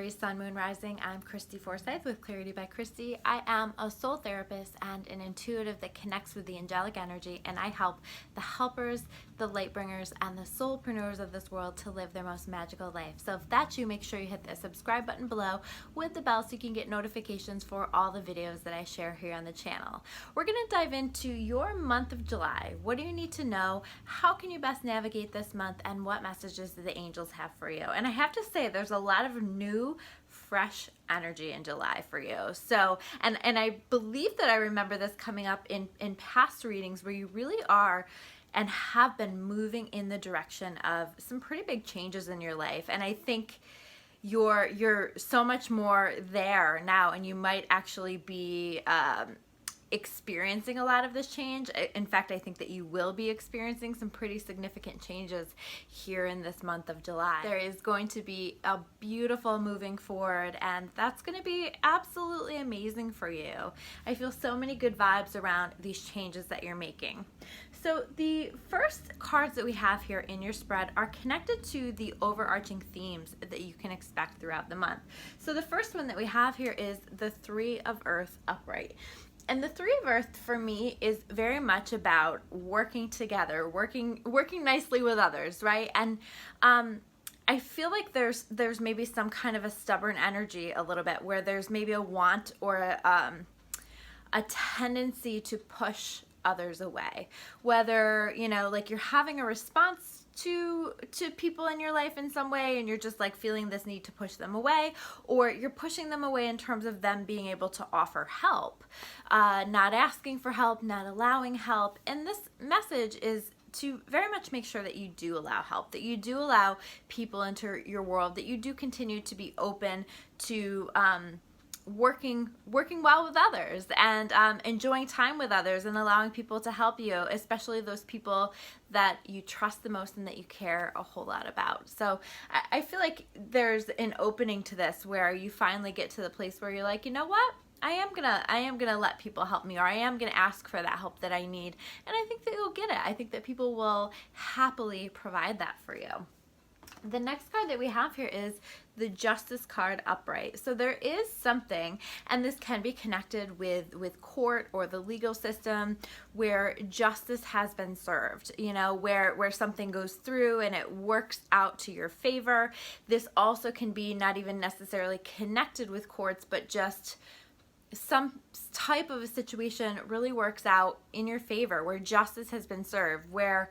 Aries, Sun, Moon, Rising. I'm Christy Forsyth with Clarity by Christy. I am a soul therapist and an intuitive that connects with the angelic energy, and I help the helpers, the light bringers, and the soulpreneurs of this world to live their most magical life. So if that's you, make sure you hit the subscribe button below with the bell so you can get notifications for all the videos that I share here on the channel. We're going to dive into your month of July. What do you need to know? How can you best navigate this month? And what messages do the angels have for you? And I have to say, there's a lot of new, fresh energy in July for you. So, and I believe that I remember this coming up in past readings where you really are and have been moving in the direction of some pretty big changes in your life. And I think you're so much more there now, and you might actually be experiencing a lot of this change. In fact, I think that you will be experiencing some pretty significant changes here in this month of July. There is going to be a beautiful moving forward, and that's going to be absolutely amazing for you. I feel so many good vibes around these changes that you're making. So the first cards that we have here in your spread are connected to the overarching themes that you can expect throughout the month. So the first one that we have here is the Three of Earth upright. And the Three of Earth for me is very much about working together, working nicely with others, right? And I feel like there's maybe some kind of a stubborn energy a little bit, where there's maybe a want or a tendency to push others away. Whether, you know, like you're having a response to people in your life in some way, and you're just like feeling this need to push them away, or you're pushing them away in terms of them being able to offer help, not asking for help, not allowing help. And this message is to very much make sure that you do allow help, that you do allow people into your world, that you do continue to be open to working well with others, and enjoying time with others, and allowing people to help you, especially those people that you trust the most and that you care a whole lot about. So I feel like there's an opening to this where you finally get to the place where you're like, you know what? I am gonna let people help me, or I am gonna ask for that help that I need. And I think that you'll get it. I think that people will happily provide that for you. The next card that we have here is the Justice card upright. So there is something, and this can be connected with court or the legal system, where justice has been served, you know, where something goes through and it works out to your favor. This also can be not even necessarily connected with courts, but just some type of a situation really works out in your favor, where justice has been served, where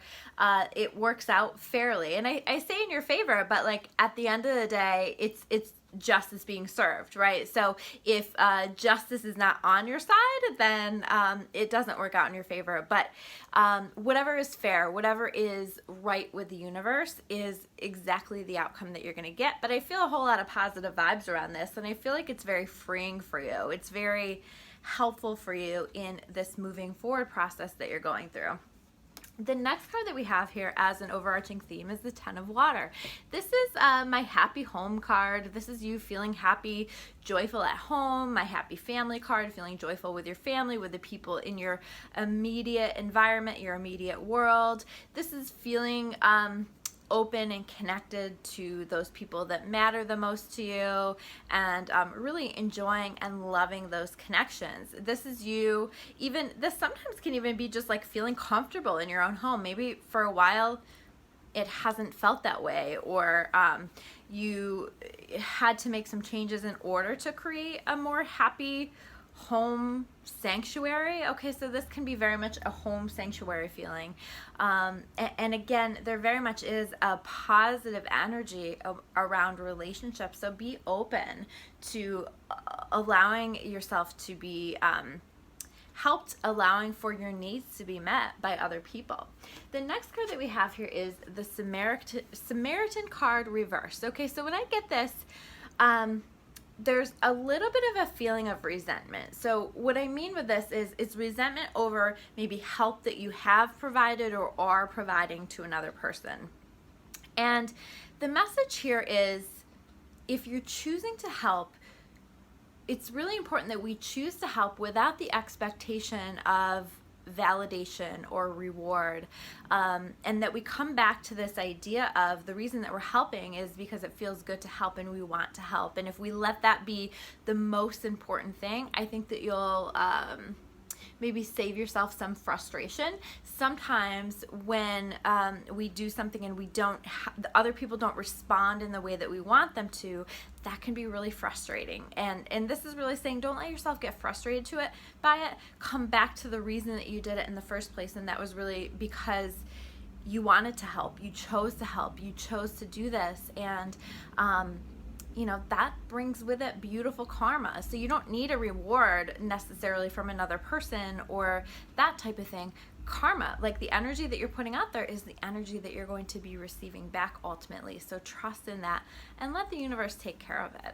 it works out fairly. And I say in your favor, but like at the end of the day, it's justice being served, right? So if justice is not on your side, then it doesn't work out in your favor. But whatever is fair, whatever is right with the universe, is exactly the outcome that you're going to get. But I feel a whole lot of positive vibes around this, and I feel like it's very freeing for you. It's very helpful for you in this moving forward process that you're going through. The next card that we have here as an overarching theme is the Ten of Water. This is my happy home card. This is you feeling happy, joyful at home. My happy family card, feeling joyful with your family, with the people in your immediate environment, your immediate world. This is feeling open and connected to those people that matter the most to you, and really enjoying and loving those connections. This is you, even this sometimes can even be just like feeling comfortable in your own home. Maybe for a while it hasn't felt that way, or you had to make some changes in order to create a more happy home sanctuary. Okay, so this can be very much a home sanctuary feeling, and again, there very much is a positive energy around relationships. So be open to allowing yourself to be helped, allowing for your needs to be met by other people. The next card that we have here is the Samaritan card reversed. Okay, so when I get this, there's a little bit of a feeling of resentment. So what I mean with this is it's resentment over maybe help that you have provided or are providing to another person. And the message here is, if you're choosing to help, it's really important that we choose to help without the expectation of validation or reward, and that we come back to this idea of the reason that we're helping is because it feels good to help and we want to help. And if we let that be the most important thing, I think that you'll maybe save yourself some frustration. Sometimes when we do something and we don't, the other people don't respond in the way that we want them to, that can be really frustrating. And this is really saying, don't let yourself get frustrated by it. Come back to the reason that you did it in the first place, and that was really because you wanted to help. You chose to help. You chose to do this, and that brings with it beautiful karma. So you don't need a reward necessarily from another person or that type of thing. Karma, like the energy that you're putting out there, is the energy that you're going to be receiving back ultimately. So trust in that and let the universe take care of it.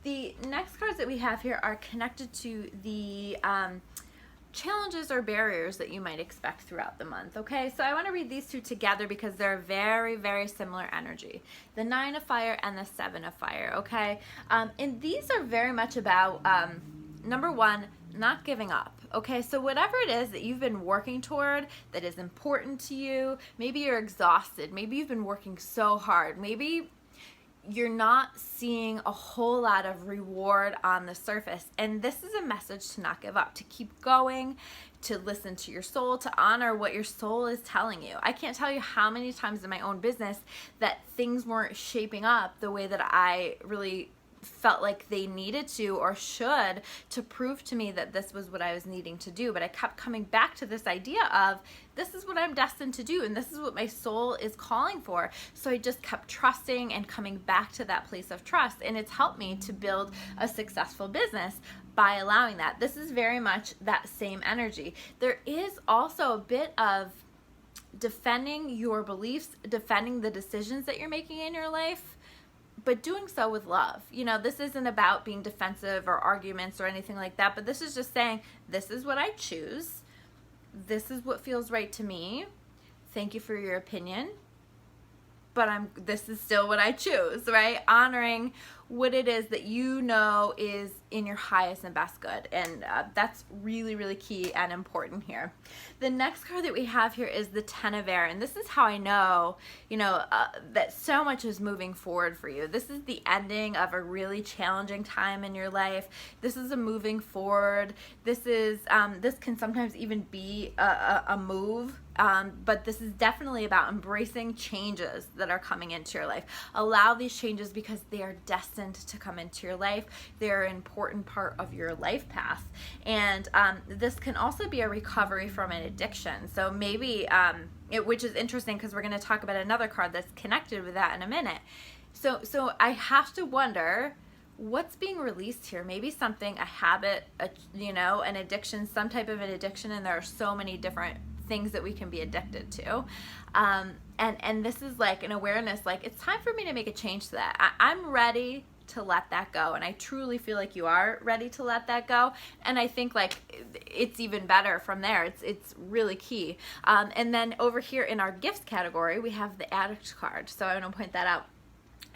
The next cards that we have here are connected to the challenges or barriers that you might expect throughout the month. Okay, so I want to read these two together because they're very, very similar energy. The 9 of Fire and the 7 of Fire. Okay, and these are very much about number one, not giving up. Okay, so whatever it is that you've been working toward that is important to you, maybe you're exhausted, maybe you've been working so hard, maybe you're not seeing a whole lot of reward on the surface. And this is a message to not give up, to keep going, to listen to your soul, to honor what your soul is telling you. I can't tell you how many times in my own business that things weren't shaping up the way that I really felt like they needed to or should, to prove to me that this was what I was needing to do. But I kept coming back to this idea of, this is what I'm destined to do, and this is what my soul is calling for. So I just kept trusting and coming back to that place of trust, and it's helped me to build a successful business by allowing that. This is very much that same energy. There is also a bit of defending your beliefs, defending the decisions that you're making in your life, but doing so with love. This isn't about being defensive or arguments or anything like that, but this is just saying, this is what I choose. This is what feels right to me. Thank you for your opinion, but this is still what I choose, right? Honoring what it is that is in your highest and best good. And that's really, really key and important here. The next card that we have here is the 10 of Air. And this is how I know, that so much is moving forward for you. This is the ending of a really challenging time in your life. This is a moving forward. This can sometimes even be a move. But this is definitely about embracing changes that are coming into your life. Allow these changes because they are destined to come into your life. They're an important part of your life path. And this can also be a recovery from an addiction. So maybe, which is interesting because we're going to talk about another card that's connected with that in a minute. So I have to wonder, what's being released here? Maybe something, a habit, an addiction, some type of an addiction, and there are so many different things that we can be addicted to. And this is like an awareness, like it's time for me to make a change to that. I'm ready to let that go. And I truly feel like you are ready to let that go. And I think like it's even better from there. It's really key. And then over here in our gifts category, we have the Addict card. So I want to point that out.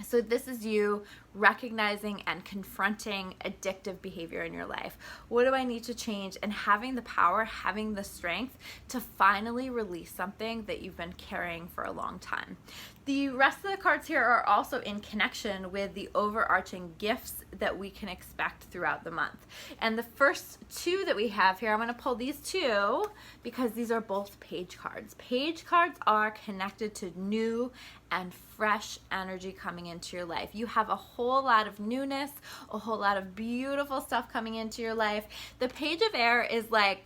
So this is you recognizing and confronting addictive behavior in your life. What do I need to change? And having the power, having the strength to finally release something that you've been carrying for a long time. The rest of the cards here are also in connection with the overarching gifts that we can expect throughout the month. And the first two that we have here, I'm going to pull these two because these are both page cards. Page cards are connected to new and fresh energy coming into your life. You have a whole lot of newness, a whole lot of beautiful stuff coming into your life. The Page of Air is like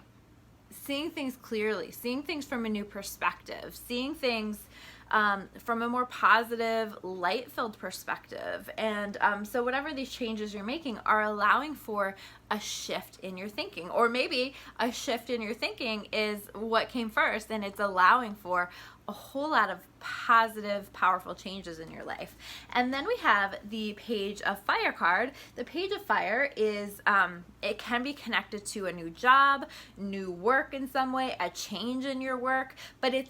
seeing things clearly, seeing things from a new perspective, seeing things from a more positive, light-filled perspective. And so whatever these changes you're making are allowing for a shift in your thinking. Or maybe a shift in your thinking is what came first, and it's allowing for a whole lot of positive, powerful changes in your life. And then we have the Page of Fire card. The Page of Fire is, it can be connected to a new job, new work in some way, a change in your work, but it's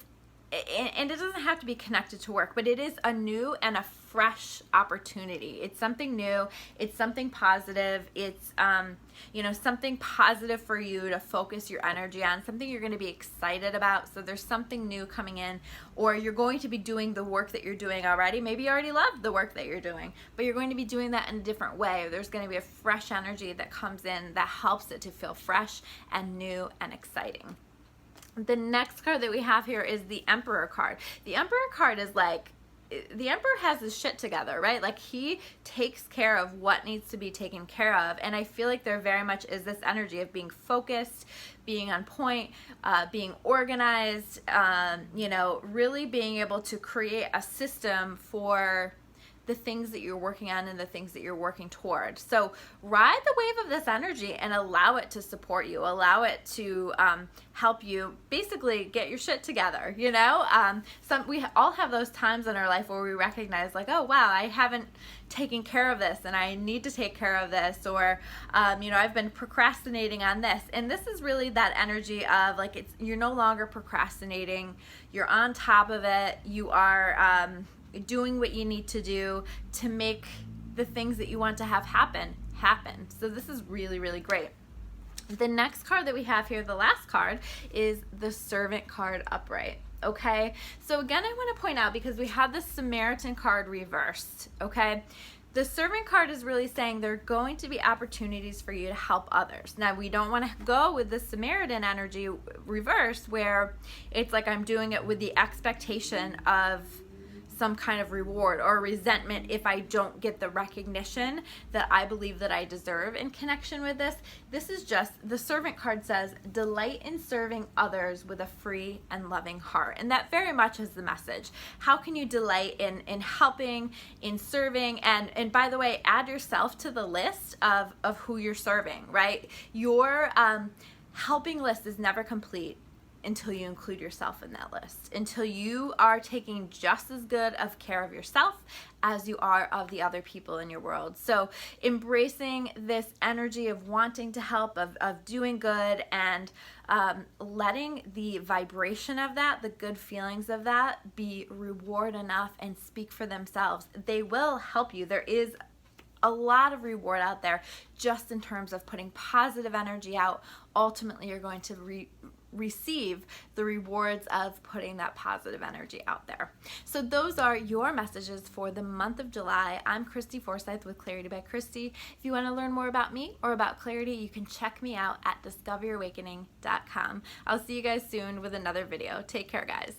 and it doesn't have to be connected to work, but it is a new and a fresh opportunity. It's something new. It's something positive. It's, you know, something positive for you to focus your energy on, something you're going to be excited about. So there's something new coming in, or you're going to be doing the work that you're doing already. Maybe you already love the work that you're doing, but you're going to be doing that in a different way. There's going to be a fresh energy that comes in that helps it to feel fresh and new and exciting. The next card that we have here is the Emperor card. The Emperor card is like, the Emperor has his shit together, right? Like, he takes care of what needs to be taken care of. And I feel like there very much is this energy of being focused, being on point, being organized, you know, really being able to create a system for the things that you're working on and the things that you're working toward. So ride the wave of this energy and allow it to support you, allow it to help you basically get your shit together, you know? We all have those times in our life where we recognize, like, oh wow, I haven't taken care of this and I need to take care of this, or you know, I've been procrastinating on this. And this is really that energy of, like, you're no longer procrastinating, you're on top of it, you are doing what you need to do to make the things that you want to have happen. So this is really, really great. The next card that we have here, the last card, is the Servant card upright. Okay, so again, I want to point out, because we have the Samaritan card reversed, okay, the Servant card is really saying there are going to be opportunities for you to help others. Now, we don't want to go with the Samaritan energy reverse, where it's like I'm doing it with the expectation of some kind of reward or resentment if I don't get the recognition that I believe that I deserve in connection with this. This is just, the Servant card says, delight in serving others with a free and loving heart. And that very much is the message. How can you delight in helping, in serving? And by the way, add yourself to the list of who you're serving, right? Your helping list is never complete until you include yourself in that list, until you are taking just as good of care of yourself as you are of the other people in your world. So embracing this energy of wanting to help, of doing good, and letting the vibration of that, the good feelings of that, be reward enough and speak for themselves. They will help you. There is a lot of reward out there just in terms of putting positive energy out. Ultimately, you're going to receive the rewards of putting that positive energy out there. So those are your messages for the month of July. I'm Christy Forsyth with Clarity by Christy. If you want to learn more about me or about Clarity, you can check me out at discoveryourawakening.com. I'll see you guys soon with another video. Take care, guys.